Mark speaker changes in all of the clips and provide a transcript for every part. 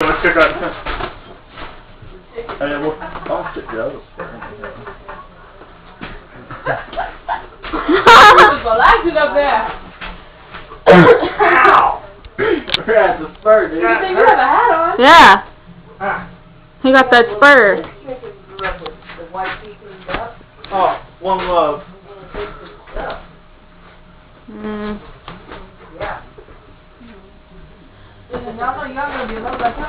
Speaker 1: let's check out. Hey, well, I'll sit the other spot.
Speaker 2: Relax it up there.
Speaker 1: Ow! That's a spur, dude.
Speaker 2: You think you have a hat on?
Speaker 3: Yeah. He got that spur.
Speaker 1: Oh, one love.
Speaker 3: Mm.
Speaker 2: Yeah. Y'all know y'all gonna be a little like him.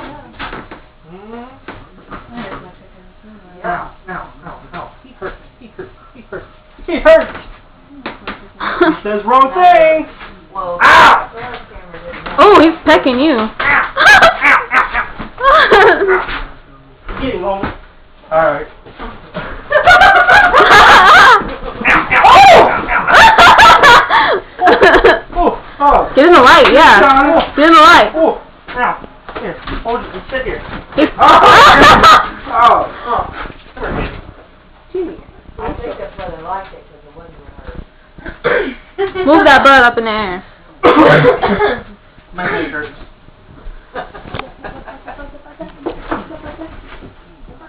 Speaker 1: Ow, ow, ow, ow. He hurt. He hurt. He hurt. He hurt. He says wrong thing.
Speaker 2: Whoa.
Speaker 1: Ow!
Speaker 3: Oh, he's pecking you.
Speaker 1: Ow! Get him, homie. Alright.
Speaker 3: Get in the light, yeah. Get in the light.
Speaker 1: Oh, ow. Here, hold it and sit here. Oh,
Speaker 2: I think that's why they like it, because it wasn't hurt.
Speaker 3: Move that butt up in the air.
Speaker 1: My head hurts.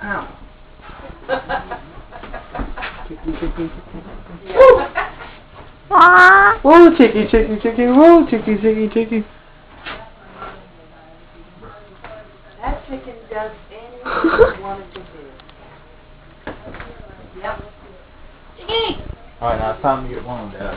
Speaker 1: Ow. Whoa, chicky, chicky, chicky, whoa, chicky, chicky, chicky.
Speaker 2: That chicken does anything you want it to do. Yep. Chicky!
Speaker 1: Alright, now it's time to get one, Dad.